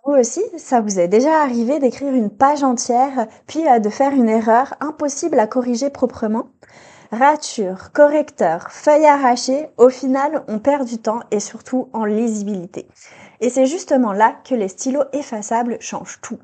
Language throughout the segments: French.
Vous aussi, ça vous est déjà arrivé d'écrire une page entière, puis de faire une erreur impossible à corriger proprement? Rature, correcteur, feuille arrachée, au final, on perd du temps et surtout en lisibilité. Et c'est justement là que les stylos effaçables changent tout.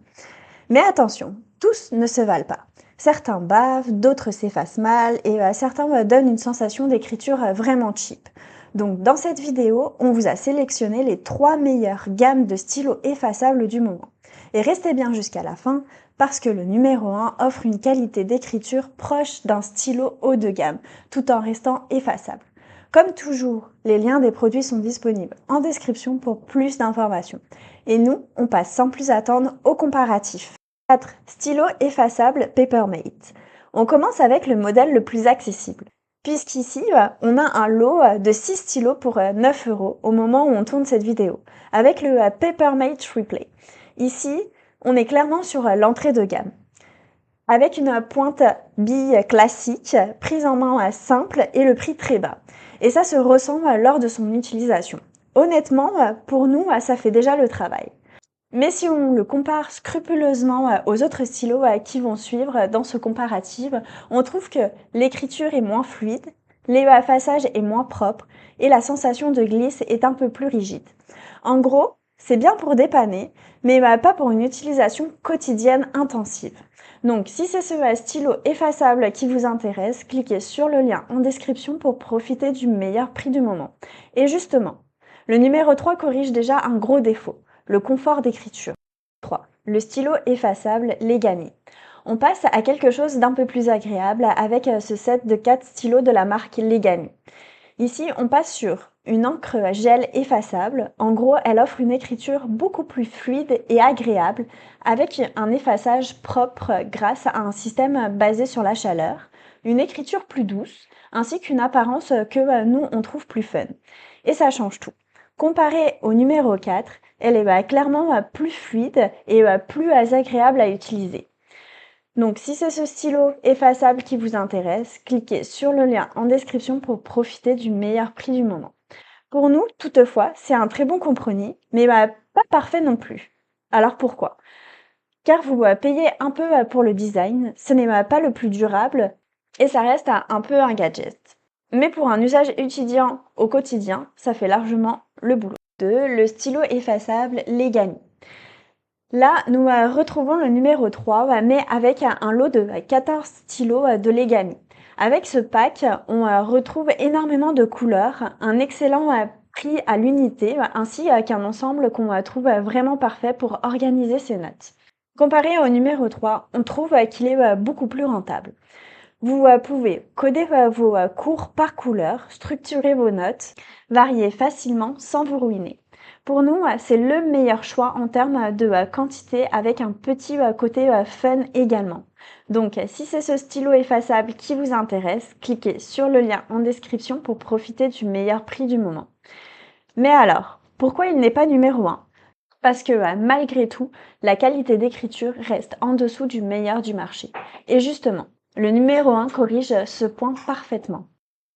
Mais attention, tous ne se valent pas. Certains bavent, d'autres s'effacent mal et certains donnent une sensation d'écriture vraiment cheap. Donc dans cette vidéo, on vous a sélectionné les 3 meilleures gammes de stylos effaçables du moment. Et restez bien jusqu'à la fin parce que le numéro 1 offre une qualité d'écriture proche d'un stylo haut de gamme, tout en restant effaçable. Comme toujours, les liens des produits sont disponibles en description pour plus d'informations. Et nous, on passe sans plus attendre au comparatif. 4. Stylo effaçable Papermate. On commence avec le modèle le plus accessible, puisqu'ici, on a un lot de 6 stylos pour 9 euros au moment où on tourne cette vidéo, avec le Papermate Replay. Ici, on est clairement sur l'entrée de gamme, avec une pointe bille classique, prise en main simple et le prix très bas. Et ça se ressent lors de son utilisation. Honnêtement, pour nous, ça fait déjà le travail. Mais si on le compare scrupuleusement aux autres stylos qui vont suivre dans ce comparatif, on trouve que l'écriture est moins fluide, l'effaçage est moins propre et la sensation de glisse est un peu plus rigide. En gros, c'est bien pour dépanner, mais pas pour une utilisation quotidienne intensive. Donc si c'est ce stylo effaçable qui vous intéresse, cliquez sur le lien en description pour profiter du meilleur prix du moment. Et justement, le numéro 3 corrige déjà un gros défaut, le confort d'écriture. 3. Le stylo effaçable Legami. On passe à quelque chose d'un peu plus agréable avec ce set de 4 stylos de la marque Legami. Ici, on passe sur une encre gel effaçable. En gros, elle offre une écriture beaucoup plus fluide et agréable avec un effaçage propre grâce à un système basé sur la chaleur, une écriture plus douce ainsi qu'une apparence que nous, on trouve plus fun. Et ça change tout. Comparé au numéro 4, elle est clairement plus fluide et plus agréable à utiliser. Donc si c'est ce stylo effaçable qui vous intéresse, cliquez sur le lien en description pour profiter du meilleur prix du moment. Pour nous, toutefois, c'est un très bon compromis, mais pas parfait non plus. Alors pourquoi? Car vous payez un peu pour le design, ce n'est pas le plus durable et ça reste un peu un gadget. Mais pour un usage étudiant au quotidien, ça fait largement le boulot. 2. Le stylo effaçable Legami. Là, nous retrouvons le numéro 3, mais avec un lot de 14 stylos de Legami. Avec ce pack, on retrouve énormément de couleurs, un excellent prix à l'unité, ainsi qu'un ensemble qu'on trouve vraiment parfait pour organiser ses notes. Comparé au numéro 3, on trouve qu'il est beaucoup plus rentable. Vous pouvez coder vos cours par couleur, structurer vos notes, varier facilement sans vous ruiner. Pour nous, c'est le meilleur choix en termes de quantité avec un petit côté fun également. Donc, si c'est ce stylo effaçable qui vous intéresse, cliquez sur le lien en description pour profiter du meilleur prix du moment. Mais alors, pourquoi il n'est pas numéro 1? Parce que malgré tout, la qualité d'écriture reste en dessous du meilleur du marché. Et justement, le numéro 1 corrige ce point parfaitement.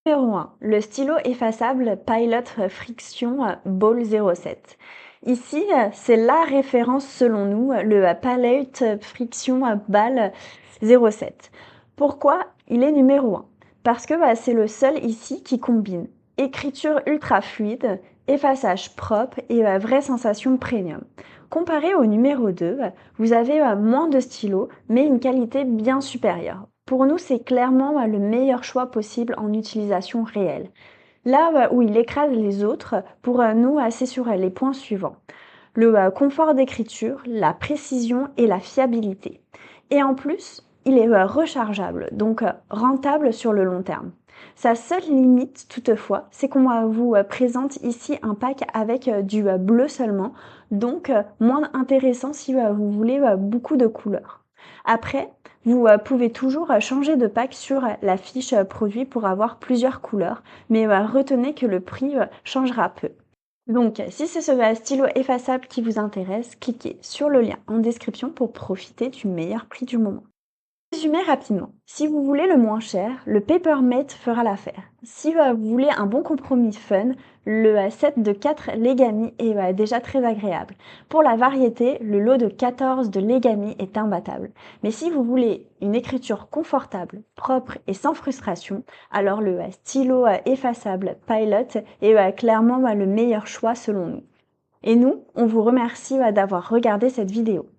Numéro 1, le stylo effaçable Pilot Friction Ball 07. Ici, c'est la référence selon nous, le Pilot Friction Ball 07. Pourquoi il est numéro 1? Parce que c'est le seul ici qui combine écriture ultra fluide, effaçage propre et vraie sensation premium. Comparé au numéro 2, vous avez moins de stylos, mais une qualité bien supérieure. Pour nous, c'est clairement le meilleur choix possible en utilisation réelle. Là où il écrase les autres, pour nous, c'est sur les points suivants. Le confort d'écriture, la précision et la fiabilité. Et en plus, il est rechargeable, donc rentable sur le long terme. Sa seule limite, toutefois, c'est qu'on vous présente ici un pack avec du bleu seulement, donc moins intéressant si vous voulez beaucoup de couleurs. Après, vous pouvez toujours changer de pack sur la fiche produit pour avoir plusieurs couleurs, mais retenez que le prix changera peu. Donc, si c'est ce stylo effaçable qui vous intéresse, cliquez sur le lien en description pour profiter du meilleur prix du moment. Résumer rapidement. Si vous voulez le moins cher, le Papermate fera l'affaire. Si vous voulez un bon compromis fun, le set de 4 Legami est déjà très agréable. Pour la variété, le lot de 14 de Legami est imbattable. Mais si vous voulez une écriture confortable, propre et sans frustration, alors le stylo effaçable Pilot est clairement le meilleur choix selon nous. Et nous, on vous remercie d'avoir regardé cette vidéo.